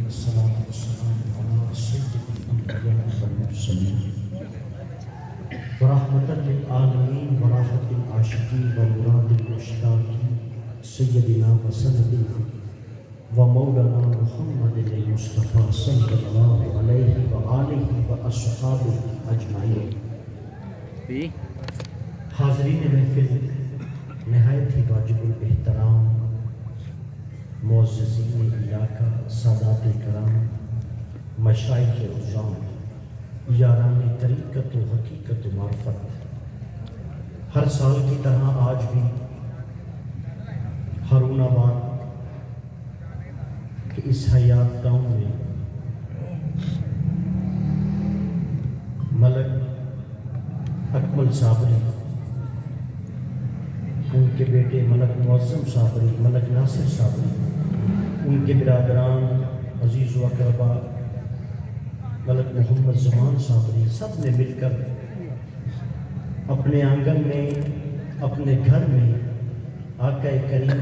والصلاة والسلام على سيد الأنبياء والمرسلين ورحمة للعالمين وراحة العاشقين ومراد المشتاقين سيدنا وسندنا ومولانا محمد المصطفى صلی اللہ علیہ وآلہ وأصحابہ اجمعین۔ حاضرین محفل، نہایت ہی واجب الاحترام معززین علاقہ، سادات کرام، مشائخ عظام، یاران طریقت و حقیقت و معرفت، ہر سال کی طرح آج بھی ہارون آباد کہ اس حیات گاؤں میں ملک اکمل صابری، ان کے بیٹے ملک معظم صابری، ملک ناصر صابری، ان کے برادران عزیز و اقربا ملک محمد زمان صابری، سب نے مل کر اپنے آنگن میں، اپنے گھر میں آقا کریم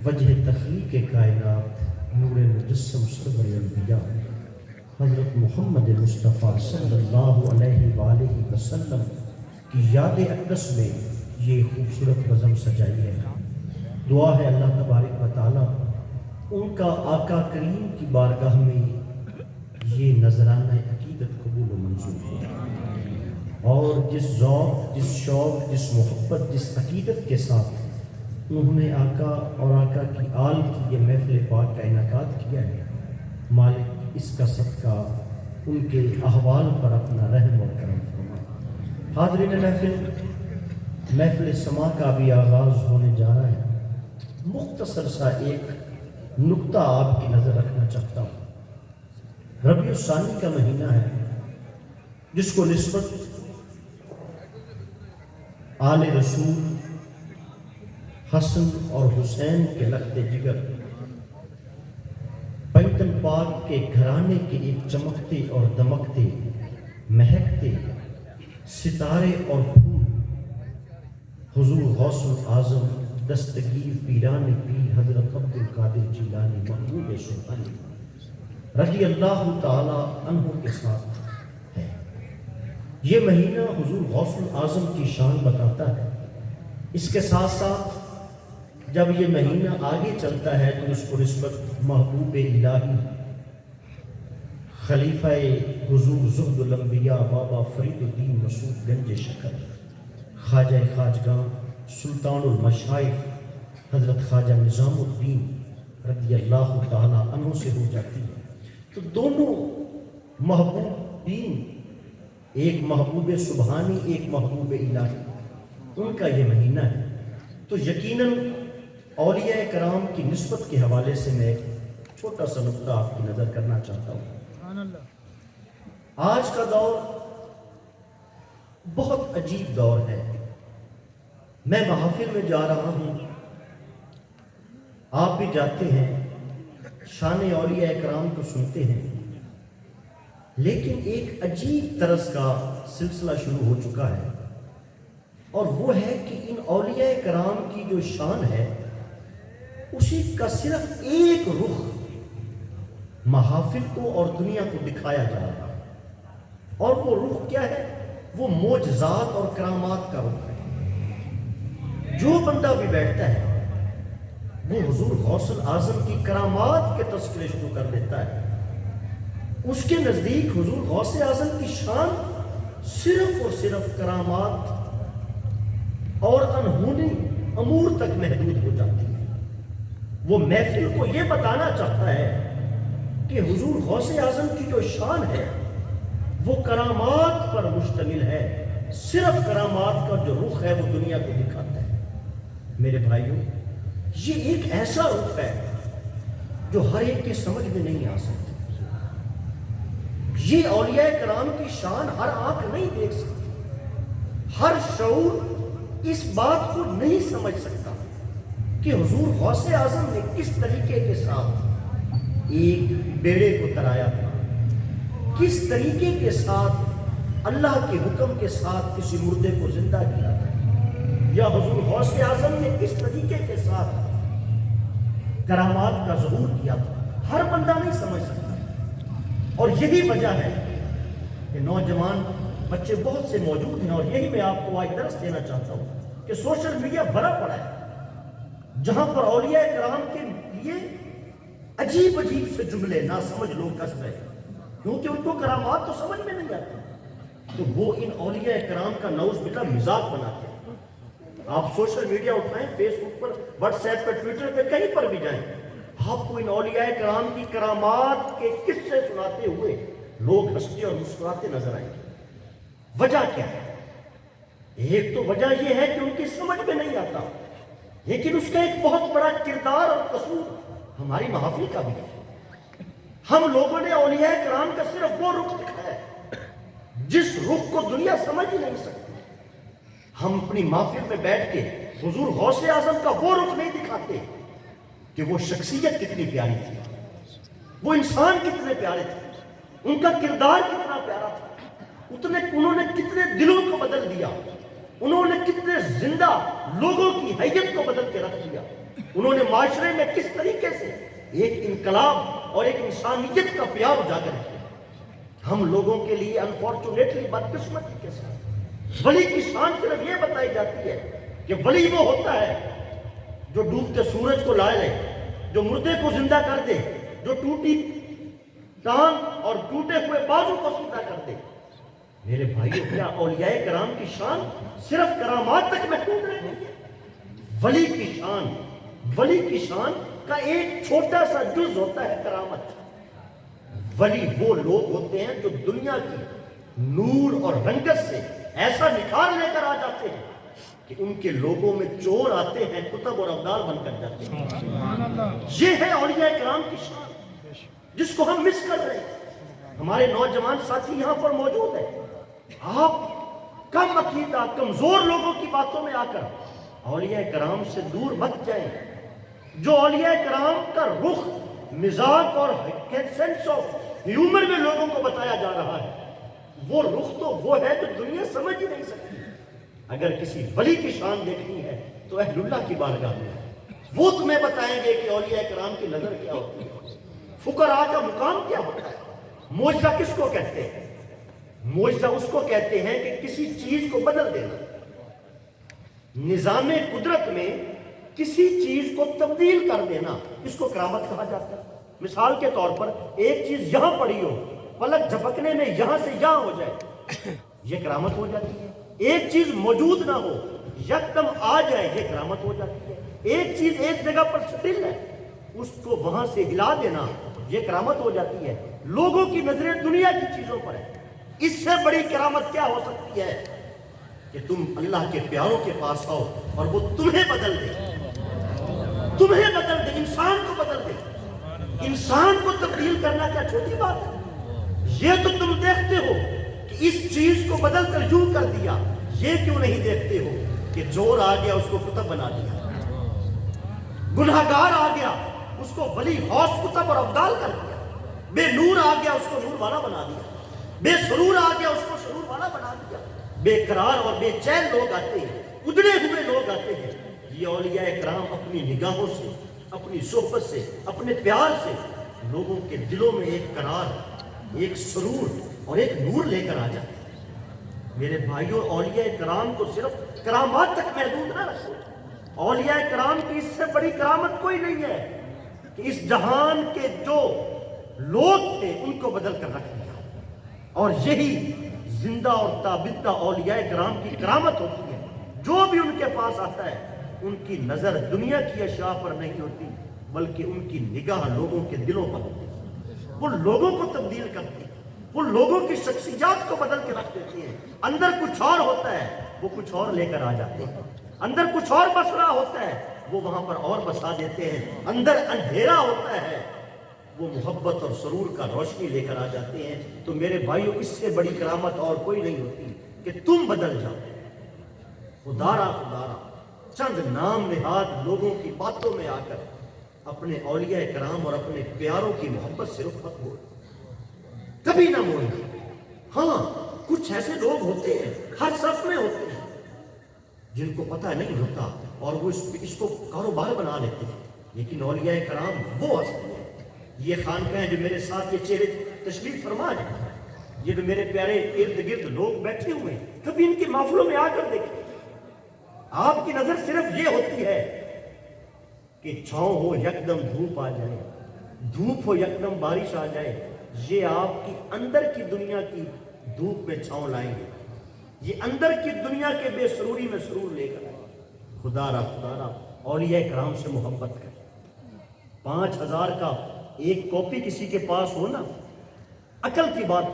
وجہ تخلیق کائنات نور مجسم سرور انبیاء حضرت محمد مصطفیٰ صلی اللہ علیہ وآلہ وسلم کی یاد اقدس میں یہ خوبصورت بزم سجائی ہے۔ دعا ہے اللہ تبارک و تعالیٰ ان کا آقا کریم کی بارگاہ میں یہ نذرانہ عقیدت قبول و منظور ہو، اور جس ذوق، جس شوق، جس محبت، جس عقیدت کے ساتھ انہوں نے آقا اور آقا کی آل کی یہ محفل پاک کا انعقاد کیا ہے، مالک اس کا صدقہ ان کے احوال پر اپنا رحم اور کرم فرما۔ حاضرین محفل سما کا بھی آغاز ہونے جا رہا ہے۔ مختصر سا ایک نقطہ آپ کی نظر رکھنا چاہتا ہوں۔ ربیع الثانی کا مہینہ ہے، جس کو نسبت آل رسول حسن اور حسین کے لخت جگر، بیت پاک کے گھرانے کے ایک چمکتے اور دمکتے، مہکتے ستارے اور پھول حضور غوث اعظم دستگیر پیران پیر حضرت عبد القادر جیلانی محبوب سبحانی رضی اللہ تعالی عنہ کے ساتھ ہے۔ یہ مہینہ حضور غوث اعظم کی شان بتاتا ہے۔ اس کے ساتھ ساتھ جب یہ مہینہ آگے چلتا ہے تو اس کو نسبت محبوب الہی خلیفہ حضور زہد الانبیاء بابا فرید الدین مسعود گنج شکر خواجہ خواجگاں سلطان المشائخ حضرت خواجہ نظام الدین رضی اللہ تعالی عنہ سے ہو جاتی ہے۔ تو دونوں محبوبین، ایک محبوب سبحانی، ایک محبوب الہی، ان کا یہ مہینہ ہے۔ تو یقیناً اولیاء کرام کی نسبت کے حوالے سے میں ایک چھوٹا سا نقطہ آپ کی نظر کرنا چاہتا ہوں۔ آج کا دور بہت عجیب دور ہے۔ میں محافل میں جا رہا ہوں، آپ بھی جاتے ہیں، شان اولیاء کرام کو سنتے ہیں، لیکن ایک عجیب طرز کا سلسلہ شروع ہو چکا ہے، اور وہ ہے کہ ان اولیاء کرام کی جو شان ہے اسی کا صرف ایک رخ محافل کو اور دنیا کو دکھایا جا رہا ہے، اور وہ رخ کیا ہے؟ وہ معجزات اور کرامات کا رخ ہے۔ جو بندہ بھی بیٹھتا ہے وہ حضور غوث اعظم کی کرامات کے تذکرے شروع کر دیتا ہے۔ اس کے نزدیک حضور غوث اعظم کی شان صرف اور صرف کرامات اور انہونی امور تک محدود ہو جاتی ہے۔ وہ محفل کو یہ بتانا چاہتا ہے کہ حضور غوث اعظم کی جو شان ہے وہ کرامات پر مشتمل ہے، صرف کرامات کا جو رخ ہے وہ دنیا کو دکھاتا ہے۔ میرے بھائیوں، یہ ایک ایسا رخ ہے جو ہر ایک کی سمجھ میں نہیں آ سکتی۔ یہ اولیاء کرام کی شان ہر آنکھ نہیں دیکھ سکتی، ہر شعور اس بات کو نہیں سمجھ سکتا کہ حضور غوث اعظم نے کس طریقے کے ساتھ ایک بیڑے کو ترایا تھا، کس طریقے کے ساتھ اللہ کے حکم کے ساتھ کسی مردے کو زندہ کیا تھا، یا حضور غوث اعظم نے کس طریقے کے ساتھ کرامات کا ظہور کیا تھا۔ ہر بندہ نہیں سمجھ سکتا۔ یہی وجہ ہے کہ نوجوان بچے بہت سے موجود ہیں، اور یہی میں آپ کو آج درس دینا چاہتا ہوں کہ سوشل میڈیا بھرا پڑا ہے جہاں پر اولیاء کرام کے لیے عجیب عجیب سے جملے نہ سمجھ لوگ کس رہے ہیں، کیونکہ ان کو کرامات تو سمجھ میں نہیں آتی، تو وہ ان اولیاء کرام کا نعوذ باللہ مذاق بناتے ہیں۔ آپ سوشل میڈیا اٹھائیں، فیس بک پر، واٹس ایپ پر، ٹویٹر پہ، کہیں پر بھی جائیں، آپ کو ان اولیاء کرام کی کرامات کے قصے سناتے ہوئے لوگ ہنستے اور مسکراتے نظر آئیں گے۔ وجہ کیا ہے؟ ایک تو وجہ یہ ہے کہ ان کی سمجھ میں نہیں آتا، لیکن اس کا ایک بہت بڑا کردار اور قصور ہماری محافل کا بھی ہے۔ ہم لوگوں نے اولیاء کرام کا صرف وہ رخ دکھایا ہے جس رخ کو دنیا سمجھ ہی نہیں سکتی۔ ہم اپنی محفل میں بیٹھ کے حضور غوث اعظم کا وہ رخ نہیں دکھاتے کہ وہ شخصیت کتنی پیاری تھی، وہ انسان کتنے پیارے تھے، ان کا کردار کتنا پیارا تھا، انہوں نے کتنے دلوں کو بدل دیا، انہوں نے کتنے زندہ لوگوں کی حیت کو بدل کے رکھ دیا، انہوں نے معاشرے میں کس طریقے سے ایک انقلاب اور ایک انسانیت کا پیار اجاگر کیا۔ ہم لوگوں کے لیے انفارچونیٹلی بدقسمتی کے ساتھ ولی کی شان صرف یہ بتائی جاتی ہے کہ ولی وہ ہوتا ہے جو ڈوبتے سورج کو لائے لے، جو مردے کو زندہ کر دے، جو ٹوٹی ٹانگ اور ٹوٹے ہوئے بازو کو سیدھا کر دے۔ میرے بھائیو، کیا اولیاء کرام کی شان صرف کرامات تک محدود رہ گئی ہے؟ ولی کی شان کا ایک چھوٹا سا جز ہوتا ہے کرامت۔ ولی وہ لوگ ہوتے ہیں جو دنیا کی نور اور رنگت سے ایسا نکھار لے کر آ جاتے ہیں کہ ان کے لوگوں میں چور آتے ہیں، کتب اور ابدال بن کر جاتے ہیں۔ یہ ہے اولیاء کرام کی شان جس کو ہم مس کر رہے ہیں۔ ہمارے نوجوان ساتھی یہاں پر موجود ہیں، آپ کم عقیدہ کمزور لوگوں کی باتوں میں آ کر اولیاء کرام سے دور مت جائیں۔ جو اولیاء کرام کا رخ، مزاج اور سینس آف ہیومر میں لوگوں کو بتایا جا رہا ہے، وہ رخ تو وہ ہے جو دنیا سمجھ ہی نہیں سکتی۔ اگر کسی ولی کی شان دیکھنی ہے تو اہل اللہ کی بارگاہ میں ہے، وہ تمہیں بتائیں گے کہ اولیاء کرام کی نظر کیا ہوتی ہے، فقراء کا مقام کیا ہوتا ہے۔ معجزہ کس کو کہتے ہیں؟ معجزہ اس کو کہتے ہیں کہ کسی چیز کو بدل دینا۔ نظام قدرت میں کسی چیز کو تبدیل کر دینا، اس کو کرامت کہا جاتا ہے۔ مثال کے طور پر ایک چیز یہاں پڑی ہو، پلک جھپکنے میں یہاں سے یہاں ہو جائے، یہ کرامت ہو جاتی ہے۔ ایک چیز موجود نہ ہو، یکدم آ جائے، یہ کرامت ہو جاتی ہے۔ ایک چیز ایک جگہ پر سٹل ہے، اس کو وہاں سے ہلا دینا، یہ کرامت ہو جاتی ہے۔ لوگوں کی نظریں دنیا کی چیزوں پر ہے، اس سے بڑی کرامت کیا ہو سکتی ہے کہ تم اللہ کے پیاروں کے پاس آؤ اور وہ تمہیں بدل دے، تمہیں بدل دے، انسان کو بدل دے۔ انسان کو تبدیل کرنا کیا چھوٹی بات ہے؟ یہ تو تم دیکھتے ہو کہ اس چیز کو بدل کر یوں کر دیا، یہ کیوں نہیں دیکھتے ہو کہ چور آ گیا اس کو کتب بنا دیا، گناہگار آ گیا اس کو ولی غوث کتب اور ابدال کر دیا، بے نور آ گیا اس کو نور والا بنا دیا، بے سرور آ گیا اس کو سرور والا بنا دیا۔ بے قرار اور بے چین لوگ آتے ہیں، اجڑے ہوئے لوگ آتے ہیں۔ یہ اولیاء کرام اپنی نگاہوں سے، اپنی صحبت سے، اپنے پیار سے لوگوں کے دلوں میں ایک قرار، ایک سرور اور ایک نور لے کر آ جاتے ہیں۔ میرے بھائیوں، اولیاء کرام کو صرف کرامات تک محدود نہ رکھو۔ اولیاء کرام کی اس سے بڑی کرامت کوئی نہیں ہے کہ اس جہان کے جو لوگ تھے ان کو بدل کر رکھ دیا، اور یہی زندہ اور تابندہ اولیاء کرام کی کرامت ہوتی ہے۔ جو بھی ان کے پاس آتا ہے ان کی نظر دنیا کی اشیاء پر نہیں ہوتی، بلکہ ان کی نگاہ لوگوں کے دلوں پر ہوتی ہے۔ وہ لوگوں کو تبدیل کرتی ہے، وہ لوگوں کی شخصیات کو بدل کے رکھ دیتی ہیں۔ اندر کچھ اور ہوتا ہے، وہ کچھ اور لے کر آ جاتے ہیں۔ اندر کچھ اور بس رہا ہوتا ہے، وہ وہاں پر اور بسا دیتے ہیں۔ اندر اندھیرا ہوتا ہے، وہ محبت اور سرور کا روشنی لے کر آ جاتے ہیں۔ تو میرے بھائیوں، اس سے بڑی کرامت اور کوئی نہیں ہوتی کہ تم بدل جاؤ۔ خدارا چند نام نہاد لوگوں کی باتوں میں آ کر اپنے اولیاء کرام اور اپنے پیاروں کی محبت سے رخ مت موڑ، کبھی نہ موڑنا۔ ہاں، کچھ ایسے لوگ ہوتے ہیں، ہر صف میں ہوتے ہیں، جن کو پتہ نہیں ہوتا اور وہ اس کو کاروبار بنا لیتے ہیں، لیکن اولیاء کرام وہ ہستی ہیں یہ خانقاہیں جو میرے ساتھ یہ چہرے تشریف فرما ہے، یہ جو میرے پیارے ارد گرد لوگ بیٹھے ہوئے ہیں، کبھی ان کے محفلوں میں آ کر دیکھیں۔ آپ کی نظر صرف یہ ہوتی ہے کہ چھاؤں ہو یکدم دھوپ آ جائے، دھوپ ہو یکدم بارش آ جائے، یہ آپ کی اندر کی دنیا کی دھوپ میں چھاؤں لائیں گے، یہ اندر کی دنیا کے بے سروری میں سرور لے کر آئیں۔ خدا را اولیاء کرام سے محبت کر۔ 5000 کا ایک کاپی کسی کے پاس ہو نا، عقل کی بات،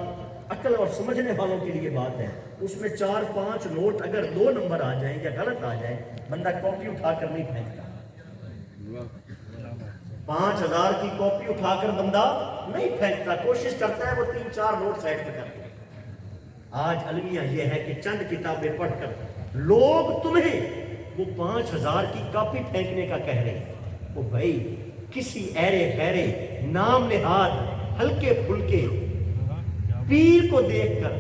عقل اور سمجھنے والوں کے لیے بات ہے، اس میں 4-5 نوٹ اگر 2 نمبر آ جائیں یا غلط آ جائیں، بندہ کاپی اٹھا کر نہیں پھینکتا۔ 5000 کی کاپی اٹھا کر بندہ نہیں پھینکتا، کوشش کرتا ہے وہ 3-4 نوٹ سائڈ پہ کر دے۔ آج المیہ یہ ہے کہ چند کتابیں پڑھ کر لوگ تمہیں وہ 5000 کی کاپی پھینکنے کا کہہ رہے ہیں۔ وہ بھائی کسی ایرے خیرے نام نہاد ہلکے پھلکے پیر کو دیکھ کر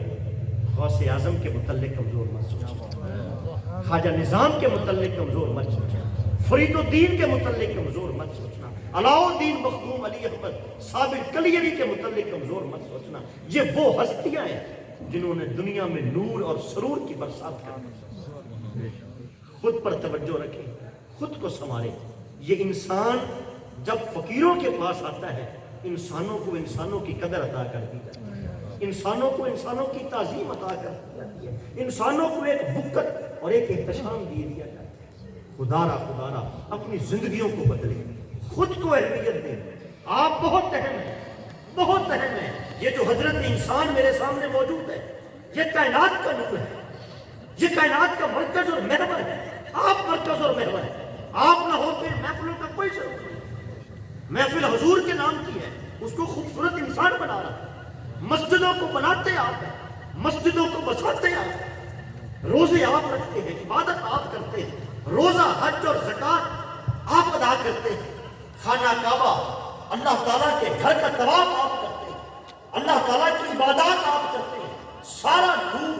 غوث اعظم کے متعلق کمزور مت سوچنا، خواجہ نظام کے متعلق کمزور مت سوچنا، فرید الدین کے متعلق کمزور مت سوچنا، علاؤالدین مخدوم علی احمد صابر کلیری کے متعلق کمزور مت سوچنا۔ یہ وہ ہستیاں ہیں جنہوں نے دنیا میں نور اور سرور کی برسات کر۔ خود پر توجہ رکھیں، خود کو سنواریں۔ یہ انسان جب فقیروں کے پاس آتا ہے، انسانوں کو انسانوں کی قدر عطا کر دی جاتی ہے، انسانوں کو انسانوں کی تعظیم عطا کر دی جاتی ہے، انسانوں کو ایک وقت اور ایک احتشام دیا جاتا ہے۔ خدا را اپنی زندگیوں کو بدلیں، خود کو اہمیت دیں۔ آپ بہت اہم ہیں، بہت اہم ہیں۔ یہ جو حضرت انسان میرے سامنے موجود ہے، یہ کائنات کا نور ہے، یہ کائنات کا مرکز اور محور ہے۔ آپ مرکز اور محور ہیں، آپ نہ ہوتے محفلوں کا کوئی ضرورت نہیں۔ محفل حضور کے نام کی ہے، اس کو خوبصورت انسان بنا رہا ہے۔ مسجدوں کو بناتے آپ ہیں، مسجدوں کو بساتے آپ ہیں، روزے آپ رکھتے ہیں، عبادت آپ کرتے ہیں، روزہ حج اور زکوٰۃ آپ ادا کرتے ہیں، خانہ کعبہ اللہ تعالیٰ کے گھر کا طواف آپ کرتے ہیں، اللہ تعالیٰ کی عبادات آپ کرتے ہیں، سارا نور،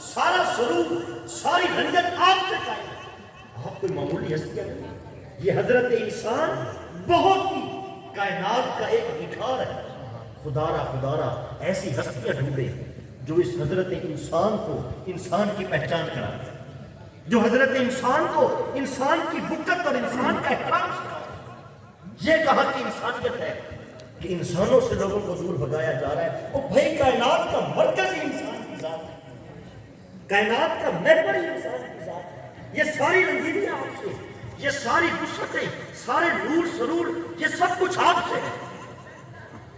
سارا سرور، ساری رنگت آپ سے چاہیے۔ آپ کوئی معمولی ہستیاں نہیں، یہ حضرت انسان بہت ہی کائنات کا ایک نکھار ہے۔ خدا را ایسی ہستیاں ڈھونڈے جو اس حضرت انسان کو انسان کی پہچان کرائے، جو حضرت انسان کو انسان کی وقت اور انسان کا احترام سکھائے۔ یہ کہاں کی انسانیت ہے کہ انسانوں سے لوگوں کو دور بھگایا جا رہا ہے۔ وہ بھائی کائنات کا مرکز ہی انسان کی ذات ہے، کائنات کا محور ہی انسان کی ذات ہے۔ یہ ساری رنگینیاں آپ سے، یہ ساری وسعتیں، سارے نور سرور، یہ سب کچھ آپ سے ہے۔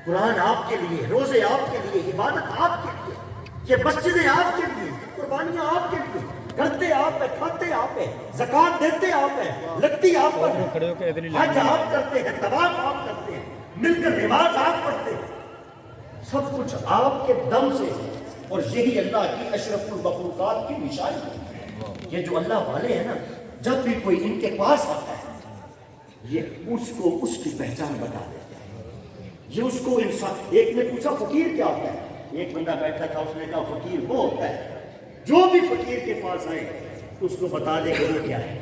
قرآن آپ کے لیے، روزے آپ کے لیے، عبادت آپ کے لیے، یہ مسجدیں آپ کے لیے، قربانیاں آپ کے لیے، کرتے آپ ہیں، کھاتے آپ ہیں، زکوٰۃ دیتے آپ ہیں، لگتی آپ پر ہے، حج آپ کرتے ہیں، طواف آپ کرتے ہیں، مل کر نماز آپ پڑھتے ہیں، سب کچھ آپ کے دم سے۔ اور یہی اللہ کی اشرف المخلوقات کی نشانی ہے۔ یہ جو اللہ والے ہیں نا، جب بھی کوئی ان کے پاس آتا ہے، یہ اس کو اس کی پہچان بتا دیتے ہیں۔ یہ اس کو انسان، ایک نے پوچھا فقیر کیا ہوتا ہے؟ ایک بندہ بیٹھا تھا، اس نے کہا فقیر وہ ہوتا ہے جو بھی فقیر کے پاس آئے تو اس کو بتا دے کہ وہ کیا ہے۔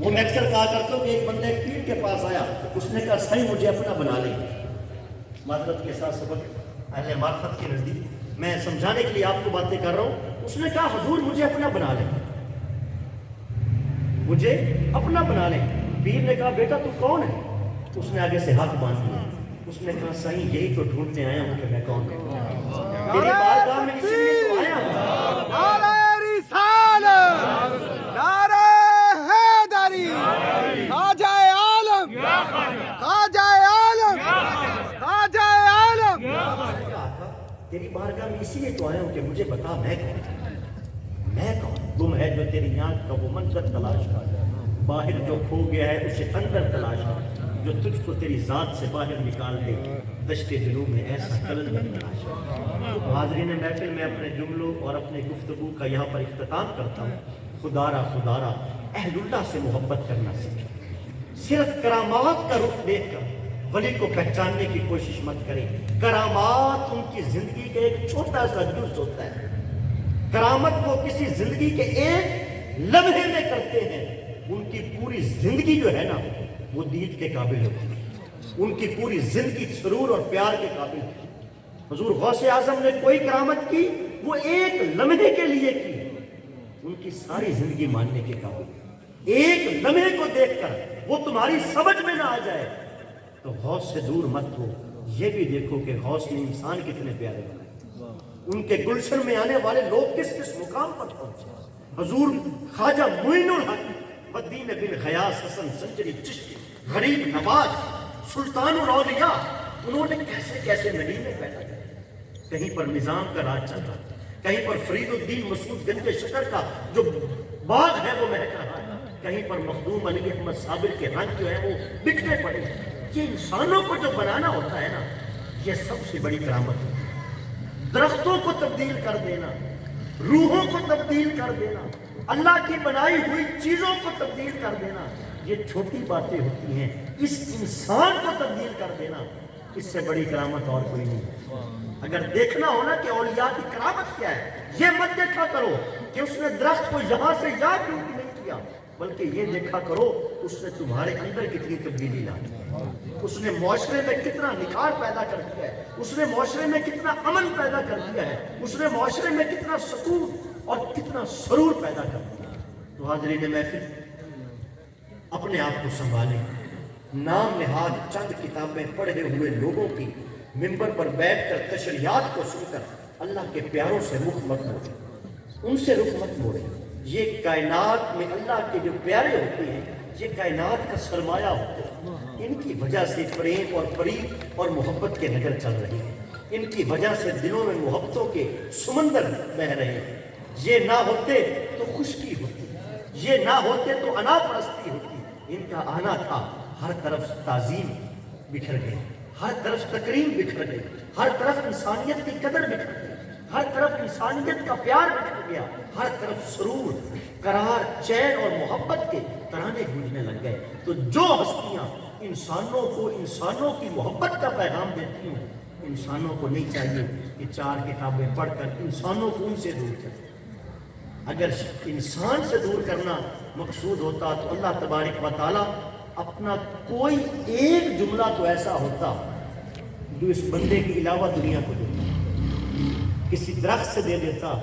وہ میں اکثر کہا کرتا ہوں کہ ایک بندہ ایک پیر کے پاس آیا، اس نے کہا صحیح مجھے اپنا بنا لے۔ معذرت کے ساتھ سبق اہل معرفت کے نزدیک میں سمجھانے کے لیے آپ کو باتیں کر رہا ہوں۔ اس نے کہا حضور مجھے اپنا بنا لے، مجھے اپنا بنا لے۔ پیر نے کہا بیٹا تو کون ہے؟ اس نے آگے سے ہاتھ باندھ دیا، اس نے کہا صحیح یہی تو ڈھونڈنے آیا ہوں کہ میں کون ہوں، تیری بارگاہ میں اسی لیے تو آیا ہوں۔ نعرہ رسالت، نعرہ حیدری، خواجہ عالم، خواجہ عالم، خواجہ عالم۔ تیری بارگاہ میں اسی لیے تو آیا ہوں کہ مجھے بتا میں کون، میں کون؟ تم ہے جو تیری آنکھ کا وہ منظر تلاش کر، باہر جو کھو گیا ہے اسے اندر تلاش کر، جو تجھ کو تیری ذات سے باہر نکال دے، دشت دلوں میں ایسا کلندر تلاش کر۔ حاضرین محفل میں اپنے جملوں اور اپنے گفتگو کا یہاں پر اختتام کرتا ہوں۔ خدا را اہل اللہ سے محبت کرنا سیکھیں، صرف کرامات کا رخ دیکھ کر ولی کو پہچاننے کی کوشش مت کریں۔ کرامات ان کی زندگی کا ایک چھوٹا سا جز ہوتا ہے، کرامت وہ کسی زندگی کے ایک لمحے میں کرتے ہیں، ان کی پوری زندگی جو ہے نا وہ دید کے قابل ہوتی ہے۔ ان کی پوری زندگی سرور اور پیار کے قابل تھی۔ حضور غوث اعظم نے کوئی کرامت کی وہ ایک لمحے کے لیے کی، ان کی ساری زندگی ماننے کے قابل۔ ایک لمحے کو دیکھ کر وہ تمہاری سمجھ میں نہ آ جائے تو غوث سے دور مت ہو، یہ بھی دیکھو کہ غوث نے انسان کتنے پیارے بنائے، ان کے گلشن میں آنے والے لوگ کس کس مقام پر پہنچے۔ حضور خواجہ معین الحق الدین بن غیاث حسن سنجری چشتی، غریب نواز، سلطان الاولیاء، انہوں نے کیسے کیسے مدینے پیدا کیا۔ کہیں پر نظام کا راج چل رہا ہے، کہیں پر فرید الدین مسعود گنج شکر کا جو باغ ہے وہ مہک رہا ہے، کہیں پر مخدوم علی احمد صابر کے رنگ جو ہے وہ بکھرے پڑے۔ یہ انسانوں کو جو بنانا ہوتا ہے نا، یہ سب سے بڑی کرامت ہے۔ درختوں کو تبدیل کر دینا، روحوں کو تبدیل کر دینا، اللہ کی بنائی ہوئی چیزوں کو تبدیل کر دینا، یہ چھوٹی باتیں ہوتی ہیں۔ اس انسان کو تبدیل کر دینا، اس سے بڑی کرامت اور کوئی نہیں ہے۔ اگر دیکھنا ہونا کہ اولیاء کی کرامت کیا ہے، یہ مت دیکھا کرو کہ اس نے درخت کو یہاں سے یہاں کیوں نہیں کیا، بلکہ یہ دیکھا کرو اس نے تمہارے اندر کتنی تبدیلی لائی، اس نے معاشرے میں کتنا نکھار پیدا کر دیا ہے، اس نے معاشرے میں کتنا امن پیدا کر دیا ہے، اس نے معاشرے میں کتنا سکون اور کتنا سرور پیدا کر دیا۔ تو حاضرین محفل، اپنے آپ کو سنبھالیں، نام نہاد چند کتابیں پڑھے ہوئے لوگوں کی ممبر پر بیٹھ کر تشریحات کو سن کر اللہ کے پیاروں سے رخ مت موڑیں، ان سے رخ مت موڑیں۔ یہ کائنات میں اللہ کے جو پیارے ہوتے ہیں، یہ کائنات کا سرمایہ ہوتے ہیں، ان کی وجہ سے پریم اور فریب اور محبت کے نگر چل رہے ہیں، ان کی وجہ سے دلوں میں محبتوں کے سمندر بہہ رہے ہیں۔ یہ نہ ہوتے تو خشکی ہوتی، یہ نہ ہوتے تو انا پرستی ہوتی۔ ان کا آنا تھا، ہر طرف تعظیم بکھر گئی، ہر طرف تکریم بکھر گئی، ہر طرف انسانیت کی قدر بکھر گئی، ہر طرف انسانیت کا پیار بکھر گیا، ہر طرف سرور، قرار، چین اور محبت کے ترانے گونجنے لگ گئے۔ تو جو ہستیاں انسانوں کو انسانوں کی محبت کا پیغام دیتی ہوں، انسانوں کو نہیں چاہیے کہ چار کتابیں پڑھ کر انسانوں کو ان سے دور کریں۔ اگر انسان سے دور کرنا مقصود ہوتا تو اللہ تبارک و تعالیٰ اپنا کوئی ایک جملہ تو ایسا ہوتا جو اس بندے کے علاوہ دنیا کو دیتا، کسی درخت سے دے دیتا،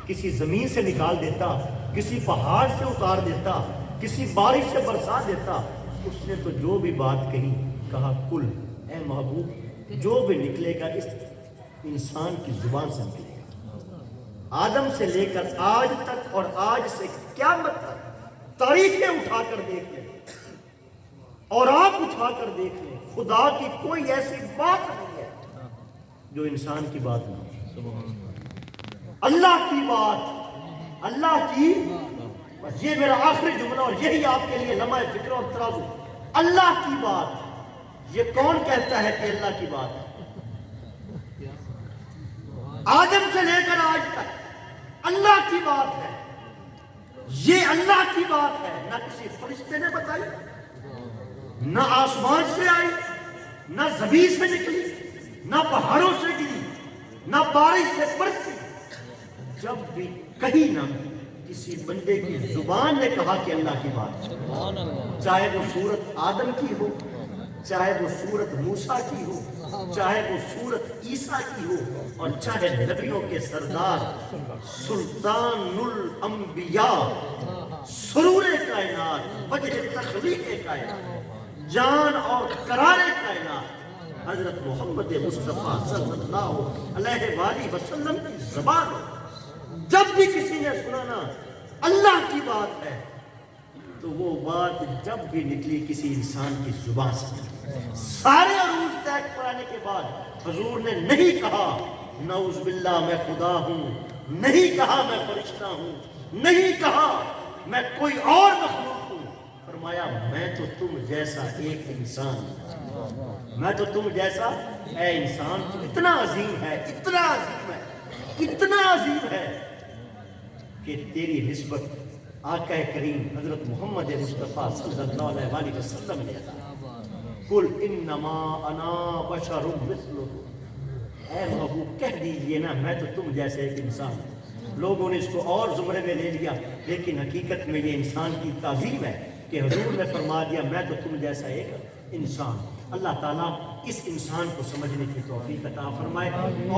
کسی زمین سے نکال دیتا، کسی پہاڑ سے اتار دیتا، کسی بارش سے برسا دیتا۔ اس نے تو جو بھی بات کہی، کہا کل اے محبوب جو بھی نکلے گا اس انسان کی زبان سے نکلے گا، آدم سے لے کر آج تک اور آج سے قیامت تک تاریخیں اٹھا کر دیکھ لیں اور آپ اٹھا کر دیکھ لیں، خدا کی کوئی ایسی بات نہیں ہے جو انسان کی بات نہیں، اللہ کی بات، اللہ کی بس۔ یہ میرا آخری جملہ اور یہی آپ کے لیے لمحہ فکر اور ترازو۔ اللہ کی بات، یہ کون کہتا ہے کہ اللہ کی بات ہے؟ آدم سے لے کر آج تک اللہ کی بات ہے، یہ اللہ کی بات ہے، نہ کسی فرشتے نے بتائی، نہ آسمان سے آئی، نہ زمین سے نکلی، نہ پہاڑوں سے گری، نہ بارش سے برسی۔ جب بھی کہیں نہ کسی بندے کی زبان نے کہا کہ اللہ کی بات ہے، چاہے وہ صورت آدم کی ہو، چاہے وہ صورت موسیٰ کی ہو، چاہے وہ صورت عیسیٰ کی ہو، اور چاہے نبیوں کے سردار سلطان الانبیاء، سرور کائنات، وجہ تخلیق کائنات، جان اور قرار کائنات حضرت محمد مصطفیٰ صلی اللہ علیہ وآلہ وسلم کی زبان ہو۔ جب بھی کسی نے سنانا اللہ کی بات ہے تو وہ بات جب بھی نکلی کسی انسان کی زبان سے، سارے عروج طے کرانے کے بعد حضور نے نہیں کہا نعوذ باللہ میں خدا ہوں، نہیں کہا میں فرشتہ ہوں، نہیں کہا میں کوئی اور مخلوق ہوں، فرمایا میں تو تم جیسا ایک انسان ہوں، میں تو تم جیسا اے انسان تو اتنا عظیم ہے، اتنا عظیم ہے، اتنا عظیم ہے کہ تیری نسبت آقا کریم حضرت محمد مصطفیٰ صلی اللہ علیہ وآلہ وسلم نے ادا قل انما انا بشر مثلکم، اے محبوب کہہ دیجئے نا میں تو تم جیسے ایک انسان ہوں۔ لوگوں نے اس کو اور زمرے میں لے لیا، لیکن حقیقت میں یہ انسان کی تعظیم ہے کہ حضور نے فرما دیا میں تو تم جیسا ایک انسان ہوں۔ اللہ تعالیٰ اس انسان کو سمجھنے کی توفیق عطا فرمائے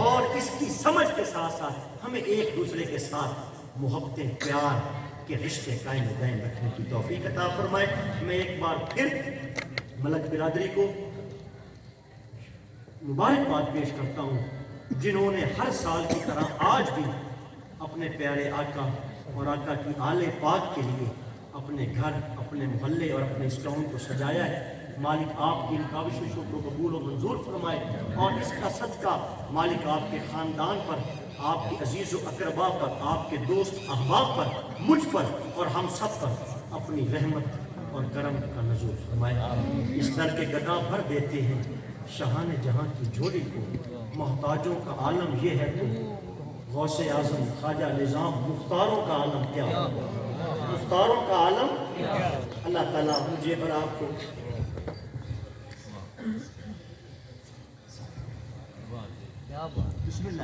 اور اس کی سمجھ کے ساتھ ساتھ ہمیں ایک دوسرے کے ساتھ محبتیں پیار کے رشتے قائم و دائم رکھنے کی توفیق عطا فرمائے۔ میں ایک بار پھر ملک برادری کو مبارکباد پیش کرتا ہوں جنہوں نے ہر سال کی طرح آج بھی اپنے پیارے آقا اور آقا کی آل پاک کے لیے اپنے گھر اپنے محلے اور اپنے اس ٹاؤن کو سجایا ہے۔ مالک آپ کی ان کاوشوں کو قبول و منظور فرمائے اور اس کا صدقہ مالک آپ کے خاندان پر، آپ کے عزیز و اقربا پر، آپ کے دوست احباب پر، مجھ پر اور ہم سب پر اپنی رحمت اور کرم کا نزول فرمائے۔ اس در کے گدا بھر دیتے ہیں شاہان جہاں کی جھولی کو، محتاجوں کا عالم یہ ہے تو غوث اعظم خواجہ نظام مختاروں کا عالم کیا ہو، مختاروں کا عالم۔ اللہ تعالیٰ مجھے اور آپ کو بسم اللہ